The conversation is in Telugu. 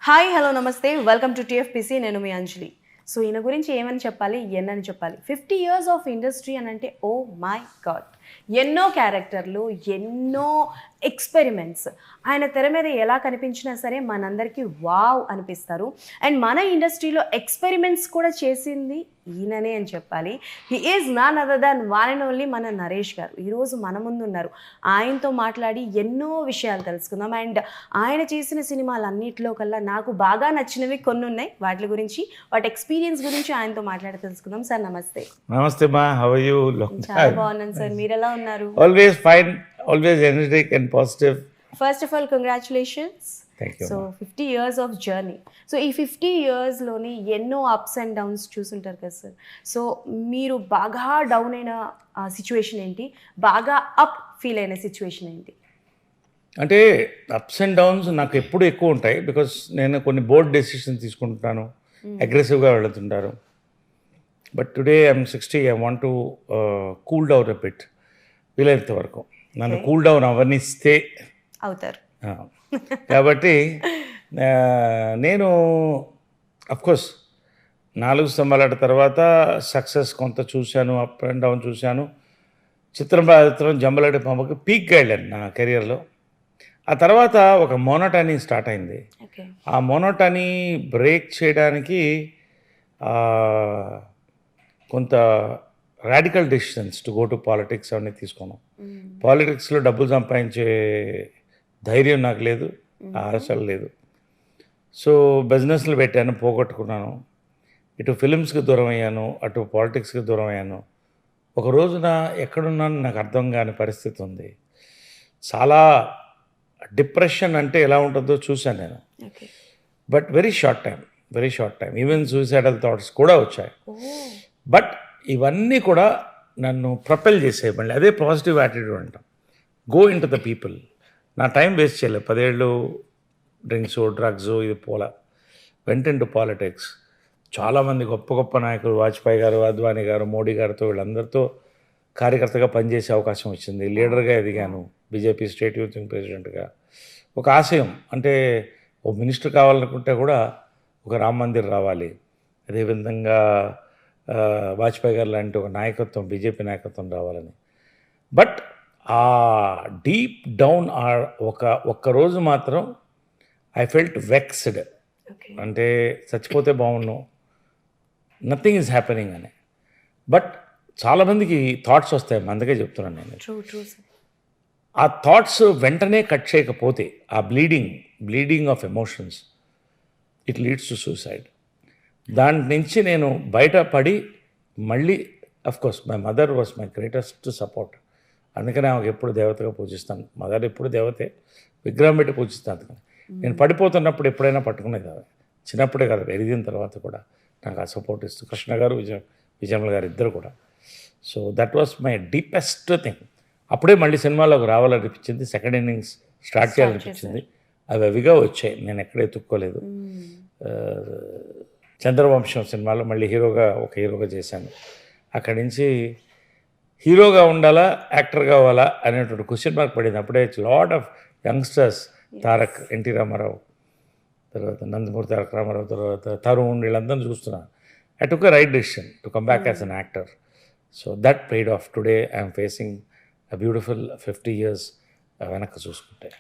హాయ్ హలో నమస్తే వెల్కమ్ టు టీఎఫ్పిసి నేను మీ అంజలి. సో ఈయన గురించి ఏమని చెప్పాలి ఎన్నని చెప్పాలి. 50 years ఆఫ్ ఇండస్ట్రీ అని అంటే ఓ మై గాడ్, ఎన్నో క్యారెక్టర్లు, ఎన్నో ఎక్స్పెరిమెంట్స్. ఆయన తెర మీద ఎలా కనిపించినా సరే మనందరికీ వావ్ అనిపిస్తారు. అండ్ మన ఇండస్ట్రీలో ఎక్స్పెరిమెంట్స్ కూడా చేసింది ఈయననే అని చెప్పాలి. He is non other than one and only మన నరేష్ గారు. ఈరోజు మన ముందు ఉన్నారు. ఆయనతో మాట్లాడి ఎన్నో విషయాలు తెలుసుకుందాం. అండ్ ఆయన చేసిన సినిమాలన్నిటిలో కల్లా నాకు బాగా నచ్చినవి కొన్ని ఉన్నాయి. వాటి గురించి, వాటి ఎక్స్పీరియన్స్ గురించి ఆయనతో మాట్లాడి తెలుసుకుందాం. సార్ నమస్తే. నమస్తే మా, హౌ ఆర్ యూ? చాలా బాగున్నాను సార్, మీరు ఎలా ఉన్నారు? Always fine, always energetic and positive. First of all congratulations. Thank you. So 50 years of journey. So ఈ 50 yearsలోని ఎన్నో అప్స్ అండ్ డౌన్స్ చూసుంటారు కదా సార్. సో మీరు బాగా డౌన్ అయిన సిచ్యువేషన్ ఏంటి, బాగా అప్ ఫీల్ అయిన సిచ్యువేషన్ ఏంటి? అంటే అప్స్ అండ్ డౌన్స్ నాకు ఎప్పుడు ఎక్కువ ఉంటాయి, బికాస్ నేను కొన్ని బోర్డ్ డెసిషన్స్ తీసుకుంటున్నాను, అగ్రెసివ్గా వెళుతుంటారు. But today I'm 60, I want to cool down a bit. వీలైనంత వరకు నన్ను కూల్ డౌన్ అవనిస్తే అవుతారు. కాబట్టి నేను అఫ్కోర్స్ 4 స్తంభాల తర్వాత సక్సెస్ కొంత చూశాను, అప్ అండ్ డౌన్ చూశాను. చిత్రం జంబలగడ్డ పంపకి పీక్గా వెళ్ళాను నా కెరియర్లో. ఆ తర్వాత ఒక మోనోటానీ స్టార్ట్ అయింది. ఆ మోనోటానీ బ్రేక్ చేయడానికి కొంత radical decisions to go to politics అవన్నీ తీసుకున్నాం. పాలిటిక్స్లో డబ్బులు సంపాదించే ధైర్యం నాకు లేదు, ఆశలు లేదు. సో బిజినెస్లు పెట్టాను, పోగొట్టుకున్నాను. ఇటు ఫిలిమ్స్కి దూరం అయ్యాను, అటు పాలిటిక్స్కి దూరం అయ్యాను. ఒక రోజున ఎక్కడున్నాను నాకు అర్థం కాని పరిస్థితి ఉంది. చాలా డిప్రెషన్ అంటే ఎలా ఉంటుందో చూశాను నేను. But very short time even suicidal thoughts కూడా వచ్చాయి. బట్ ఇవన్నీ కూడా నన్ను ప్రొపెల్ చేసేవి. మళ్ళీ అదే పాజిటివ్ యాటిట్యూడ్ అంటాం. Go in to the people. నా టైం వేస్ట్ చేయలేదు. 10 ఏళ్ళు డ్రింక్స్, డ్రగ్స్ ఇది పోలా. వెంట ఇంటూ పాలిటిక్స్. చాలామంది గొప్ప గొప్ప నాయకులు, వాజ్పేయి గారు, అద్వానీ గారు, మోడీ గారితో వీళ్ళందరితో కార్యకర్తగా పనిచేసే అవకాశం వచ్చింది. లీడర్గా ఎదిగాను, బీజేపీ స్టేట్ యూత్ వింగ్ ప్రెసిడెంట్గా. ఒక ఆశయం అంటే ఓ మినిస్టర్ కావాలనుకుంటే కూడా ఒక రామ మందిర్ రావాలి. అదేవిధంగా వాజ్పేయి గారు లాంటి ఒక నాయకత్వం, బీజేపీ నాయకత్వం రావాలని. బట్ ఆ డీప్ డౌన్ ఒక్కరోజు మాత్రం ఐ ఫెల్ట్ వెక్స్డ్. అంటే చచ్చిపోతే బాగున్నాను, నథింగ్ ఈజ్ హ్యాపెనింగ్ అని. బట్ చాలామందికి థాట్స్ వస్తాయి, అందుకే చెప్తున్నాను నేను. ఆ థాట్స్ వెంటనే కట్ చేయకపోతే ఆ bleeding of emotions, it leads to suicide. దాని నుంచి నేను బయటపడి మళ్ళీ of course my mother was my greatest support. అందుకనే ఆమెకు ఎప్పుడు దేవతగా పూజిస్తాను. మదర్ ఎప్పుడు దేవతే, విగ్రహం పెట్టి పూజిస్తాను. అందుకని నేను పడిపోతున్నప్పుడు ఎప్పుడైనా పట్టుకునేది కాదు, చిన్నప్పుడే కాదు, ఎదిగిన తర్వాత కూడా నాకు ఆ సపోర్ట్ ఇస్తూ కృష్ణ గారు, విజయమ్మ గారు ఇద్దరు కూడా. So that was my deepest thing. అప్పుడే మళ్ళీ సినిమాలోకి రావాలనిపించింది, సెకండ్ ఇన్నింగ్స్ స్టార్ట్ చేయాలనిపించింది. అవి అవిగా వచ్చాయి, నేను ఎక్కడ ఎత్తుక్కోలేదు. చంద్రవంశం సినిమాలో మళ్ళీ ఒక హీరోగా చేశాను. అక్కడి నుంచి హీరోగా ఉండాలా, యాక్టర్ కావాలా అనేటువంటి క్వశ్చన్ మార్క్ పడింది. అప్పుడే lot of youngsters, Tarak, NT Rama Rao, తర్వాత నందమూరి తారక రామారావు, తర్వాత తరుణ్, వీళ్ళందరినీ చూస్తున్నాను. I took a right decision to come back as an actor. So that paid off. Today I'm facing a beautiful 50 years వెనక్కి చూసుకుంటే.